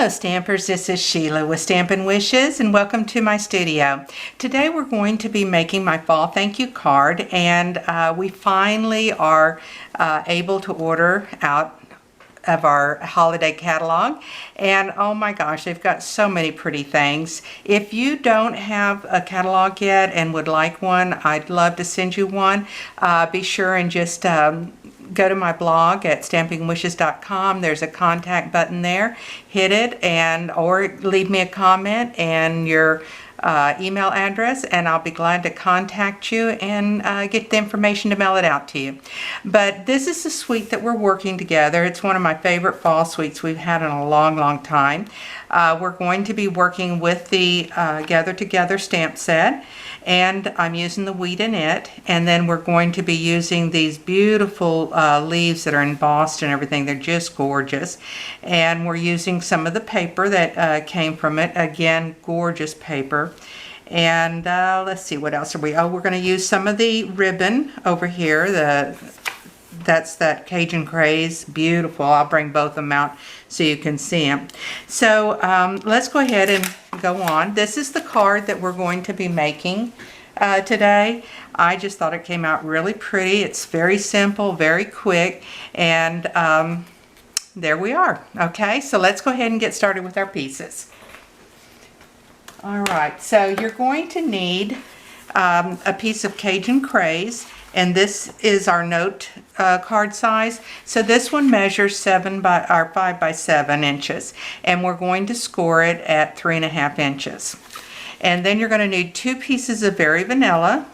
Hello Stampers, this is Sheila with Stampin' Wishes and welcome to my studio. Today we're going to be making my fall thank you card, and we finally are able to order out of our holiday catalog, and oh my gosh, they've got so many pretty things. If you don't have a catalog yet and would like one, I'd love to send you one. Be sure and just go to my blog at stampingwishes.com. There's a contact button there. Hit it or leave me a comment and your email address, and I'll be glad to contact you and get the information to mail it out to you. But this is the suite that we're working together. It's one of my favorite fall suites we've had in a long time. We're going to be working with the Gather Together stamp set, and I'm using the Wheat in It, and then we're going to be using these beautiful leaves that are embossed and everything. They're just gorgeous, and we're using some of the paper that came from it. Again, gorgeous paper. And let's see, what else are we? Oh, we're going to use some of the ribbon over here. That's that Cajun Craze, beautiful. I'll bring both of them out so you can see them. So let's go ahead and go on. This is the card that we're going to be making today. I just thought it came out really pretty. It's very simple, very quick, and there we are. Okay, so let's go ahead and get started with our pieces. All right, so you're going to need a piece of Cajun Craze, and this is our note card size. So this one measures 5 by 7 inches, and we're going to score it at 3.5 inches. And then you're going to need 2 pieces of Very Vanilla,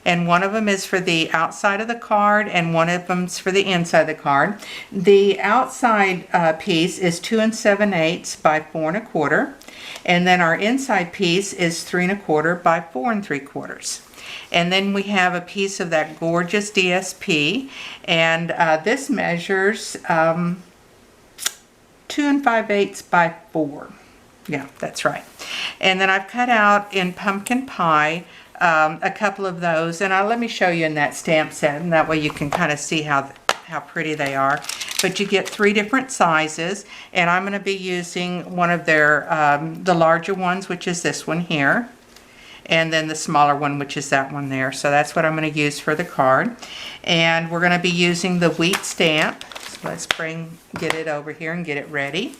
and one of them is for the outside of the card and one of them is for the inside of the card. The outside piece is 2 7/8 by 4 1/4, and then our inside piece is 3 1/4 by 4 3/4. And then we have a piece of that gorgeous DSP, and this measures 2 5/8 by 4. Yeah, that's right. And then I've cut out in pumpkin pie a couple of those, and let me show you in that stamp set, and that way you can kind of see how pretty they are. But you get 3 different sizes, and I'm going to be using one of their the larger ones, which is this one here, and then the smaller one, which is that one there. So that's what I'm going to use for the card. And we're going to be using the Wheat stamp. So let's get it over here and get it ready.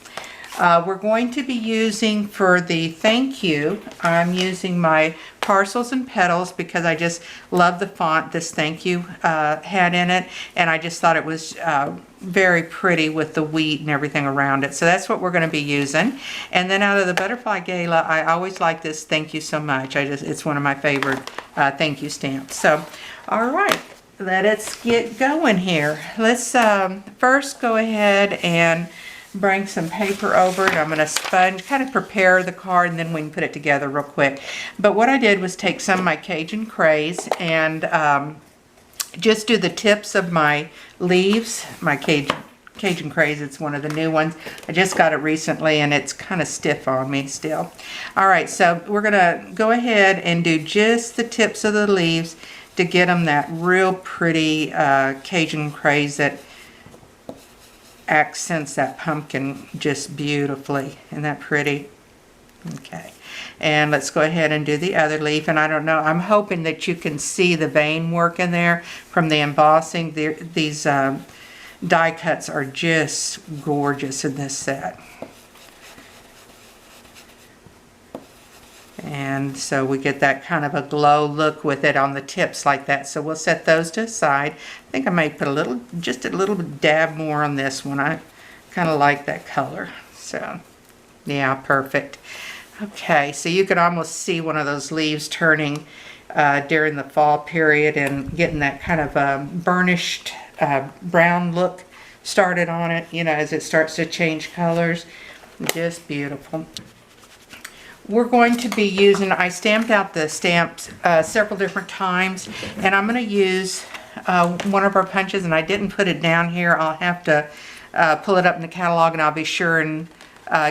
We're going to be using, for the thank you, I'm using my Parcels and Petals because I just love the font this thank you had in it, and I just thought it was very pretty with the wheat and everything around it. So that's what we're going to be using. And then out of the Butterfly Gala, I always like this thank you so much. It's one of my favorite thank you stamps. So all right, let's get going here. Let's first go ahead and bring some paper over, and I'm going to sponge, kind of prepare the card, and then we can put it together real quick. But what I did was take some of my Cajun Craze and just do the tips of my leaves. My Cajun Craze, it's one of the new ones. I just got it recently, and it's kind of stiff on me still. All right, so we're going to go ahead and do just the tips of the leaves to get them that real pretty Cajun Craze that accents that pumpkin just beautifully. Isn't that pretty? Okay, and let's go ahead and do the other leaf. And I don't know, I'm hoping that you can see the vein work in there from the embossing. These die cuts are just gorgeous in this set. And so we get that kind of a glow look with it on the tips like that. So we'll set those to the side. I think I might put just a little dab more on this one. I kind of like that color. So yeah, perfect. Okay, so you can almost see one of those leaves turning during the fall period and getting that kind of burnished brown look started on it, you know, as it starts to change colors. Just beautiful. We're going to be using, I stamped out the stamps several different times, and I'm going to use one of our punches, and I didn't put it down here. I'll have to pull it up in the catalog, and I'll be sure and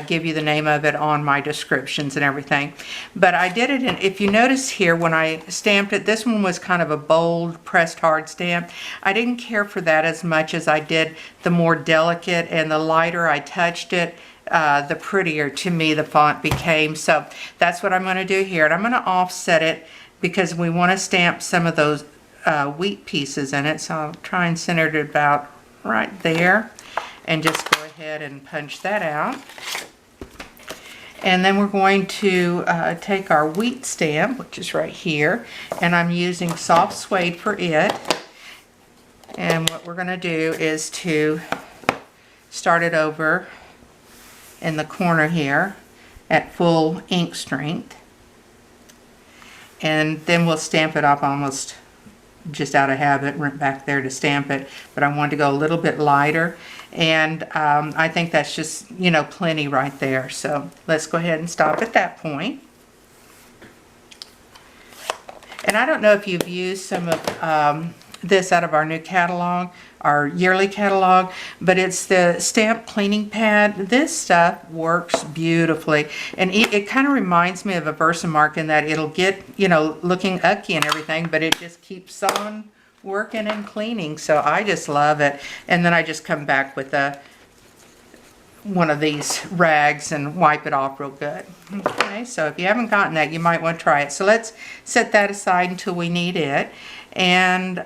give you the name of it on my descriptions and everything. But I did it, and if you notice here when I stamped it, this one was kind of a bold pressed hard stamp. I didn't care for that as much as I did the more delicate, and the lighter I touched it, the prettier to me the font became. So that's what I'm going to do here. And I'm going to offset it because we want to stamp some of those wheat pieces in it. So I'll try and center it about right there and just go ahead and punch that out. And then we're going to take our wheat stamp, which is right here, and I'm using soft suede for it. And what we're going to do is to start it over in the corner here at full ink strength. And then we'll stamp it up almost just out of habit, went back there to stamp it, but I wanted to go a little bit lighter. And I think that's just, you know, plenty right there. So let's go ahead and stop at that point. And I don't know if you've used some of this out of our new catalog, our yearly catalog, but it's the stamp cleaning pad. This stuff works beautifully, and it kind of reminds me of a Versamark in that it'll get, you know, looking ucky and everything, but it just keeps on working and cleaning. So I just love it. And then I just come back with one of these rags and wipe it off real good. Okay, so if you haven't gotten that, you might want to try it. So let's set that aside until we need it. And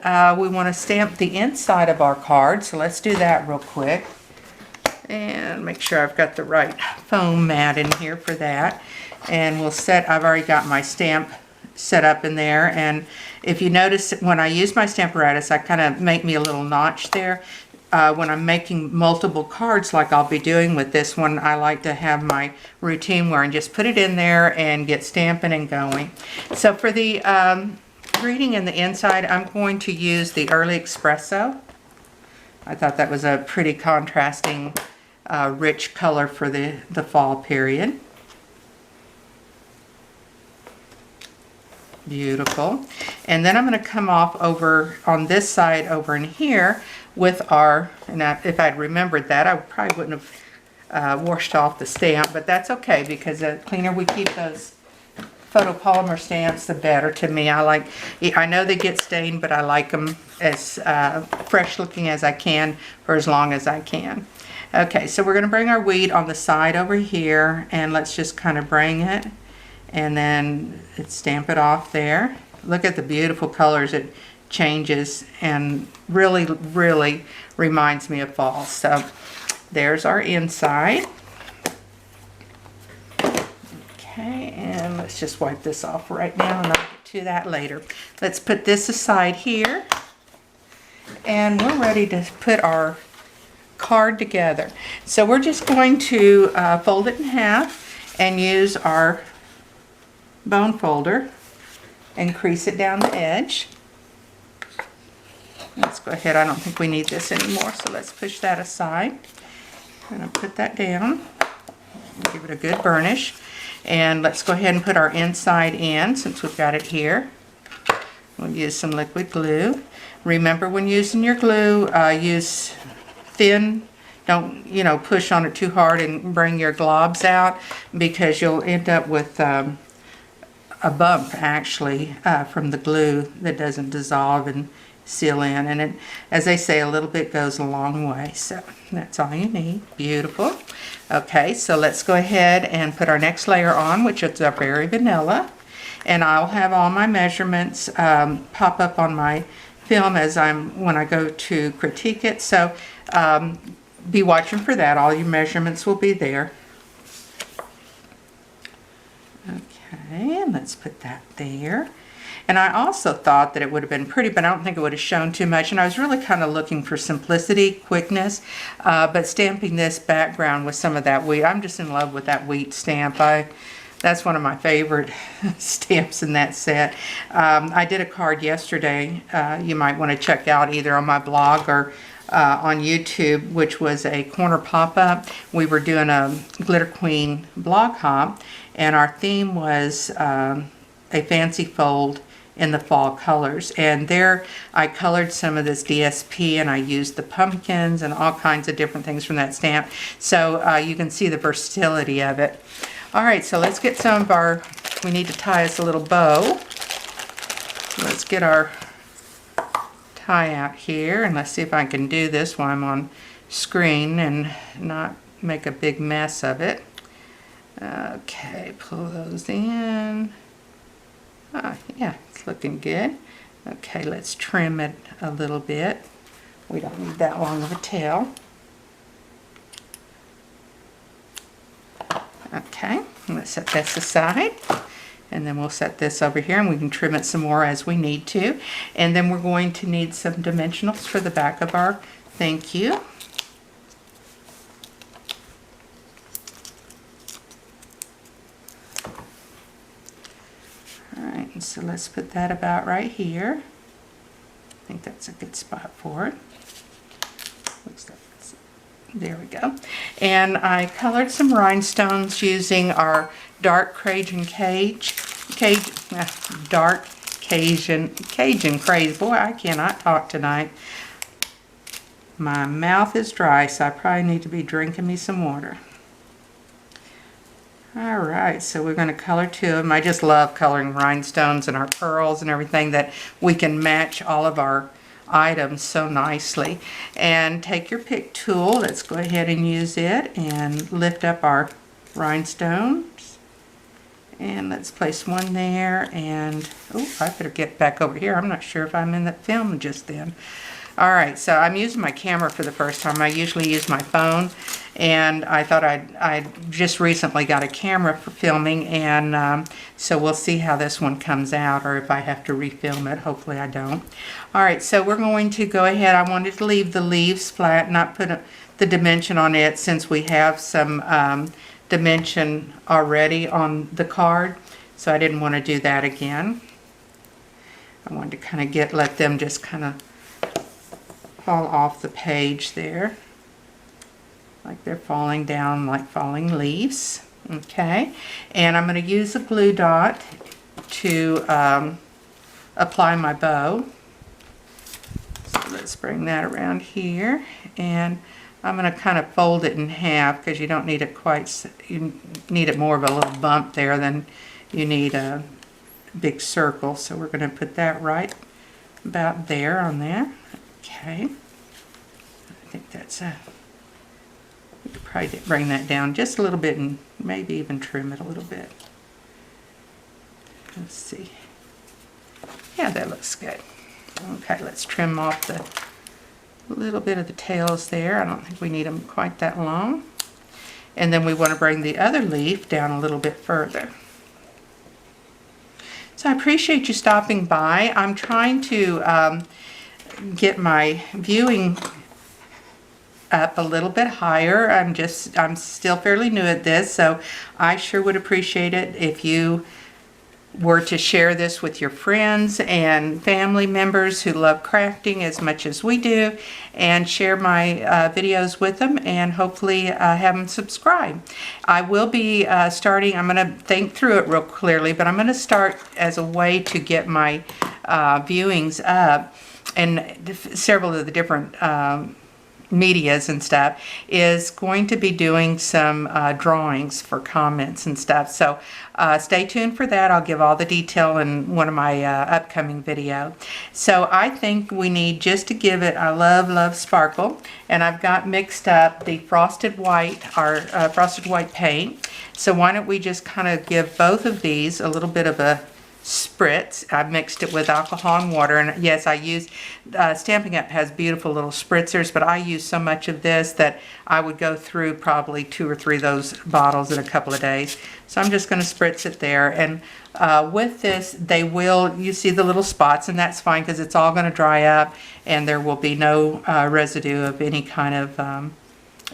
we want to stamp the inside of our card, so let's do that real quick. And make sure I've got the right foam mat in here for that. And we'll set, I've already got my stamp set up in there. And if you notice, when I use my Stamparatus, I kind of make me a little notch there. When I'm making multiple cards like I'll be doing with this one, I like to have my routine where I just put it in there and get stamping and going. So for the greeting in the inside, I'm going to use the Early Espresso. I thought that was a pretty contrasting, rich color for the fall period. Beautiful. And then I'm going to come off over on this side over in here with our, and if I'd remembered that, I probably wouldn't have washed off the stamp, but that's okay because the cleaner we keep those photopolymer stamps, the better to me. I know they get stained, but I like them as fresh looking as I can for as long as I can. Okay, so we're going to bring our wheat on the side over here, and let's just kind of bring it and then stamp it off there. Look at the beautiful colors it changes, and really, really reminds me of fall. So there's our inside. Okay, and let's just wipe this off right now, and I'll get to that later. Let's put this aside here, and we're ready to put our card together. So we're just going to fold it in half and use our bone folder and crease it down the edge. Let's go ahead. I don't think we need this anymore, so let's push that aside. I'm going to put that down, give it a good burnish, and let's go ahead and put our inside in since we've got it here. We'll use some liquid glue. Remember, when using your glue, use thin. Don't, you know, push on it too hard and bring your globs out, because you'll end up with a bump actually from the glue that doesn't dissolve and seal in. And it, as they say, a little bit goes a long way. So that's all you need. Beautiful. Okay, so let's go ahead and put our next layer on, which is our Berry Vanilla. And I'll have all my measurements pop up on my film when I go to critique it. So be watching for that. All your measurements will be there. Okay, and let's put that there. And I also thought that it would have been pretty, but I don't think it would have shown too much. And I was really kind of looking for simplicity, quickness, but stamping this background with some of that wheat. I'm just in love with that wheat stamp. That's one of my favorite stamps in that set. I did a card yesterday you might want to check out either on my blog or on YouTube, which was a corner pop-up. We were doing a Glitter Queen blog hop, and our theme was a fancy fold in the fall colors. And there I colored some of this DSP, and I used the pumpkins and all kinds of different things from that stamp. So you can see the versatility of it. All right, so let's get some of our, we need to tie us a little bow. Let's get our tie out here, and let's see if I can do this while I'm on screen and not make a big mess of it. Okay, pull those in. Yeah, it's looking good. Okay, let's trim it a little bit. We don't need that long of a tail. Okay, let's set this aside. And then we'll set this over here and we can trim it some more as we need to. And then we're going to need some dimensionals for the back of our thank you. Alright, so let's put that about right here. I think that's a good spot for it. Looks like it's, there we go. And I colored some rhinestones using our dark Cajun dark Cajun craze. Boy, I cannot talk tonight. My mouth is dry, so I probably need to be drinking me some water. Alright, so we're going to color two of them. I just love coloring rhinestones and our pearls and everything, that we can match all of our items so nicely. And take your pick tool. Let's go ahead and use it and lift up our rhinestones. And let's place one there. And oh, I better get back over here. I'm not sure if I'm in the film just then. Alright, so I'm using my camera for the first time. I usually use my phone, and I thought I just recently got a camera for filming, and so we'll see how this one comes out, or if I have to refilm it. Hopefully I don't. Alright, so we're going to go ahead. I wanted to leave the leaves flat, not put the dimension on it, since we have some dimension already on the card, so I didn't want to do that again. I wanted to kind of let them just kind of fall off the page there, like they're falling down, like falling leaves. Okay, and I'm going to use a glue dot to apply my bow. So let's bring that around here, and I'm going to kind of fold it in half, because you don't need it quite, you need it more of a little bump there than you need a big circle. So we're going to put that right about there on there. Okay, I think that's we could probably bring that down just a little bit and maybe even trim it a little bit. Let's see. Yeah, that looks good. Okay, let's trim off the little bit of the tails there. I don't think we need them quite that long. And then we want to bring the other leaf down a little bit further. So I appreciate you stopping by. I'm trying to get my viewing up a little bit higher. I'm still fairly new at this, so I sure would appreciate it if you were to share this with your friends and family members who love crafting as much as we do, and share my videos with them, and hopefully have them subscribe. I will be starting, I'm going to think through it real clearly, but I'm going to start as a way to get my viewings up, and several of the different medias and stuff, is going to be doing some drawings for comments and stuff. So stay tuned for that. I'll give all the detail in one of my upcoming video. So I think we need, just to give it, I love sparkle, and I've got mixed up the frosted white, our frosted white paint. So why don't we just kind of give both of these a little bit of a spritz. I've mixed it with alcohol and water, and yes, I use Stampin' Up! Has beautiful little spritzers, but I use so much of this that I would go through probably 2 or 3 of those bottles in a couple of days. So I'm just going to spritz it there, and with this, they will, you see the little spots, and that's fine because it's all going to dry up, and there will be no residue of any kind of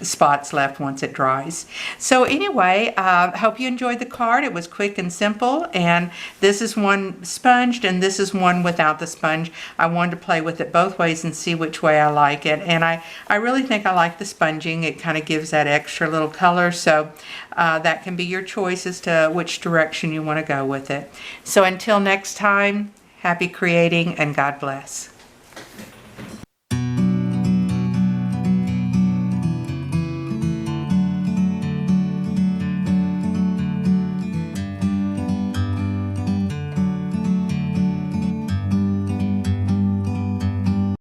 spots left once it dries. So anyway, hope you enjoyed the card. It was quick and simple, and this is one sponged and this is one without the sponge. I wanted to play with it both ways and see which way I like it, and I really think I like the sponging. It kind of gives that extra little color, so that can be your choice as to which direction you want to go with it. So until next time, happy creating and God bless.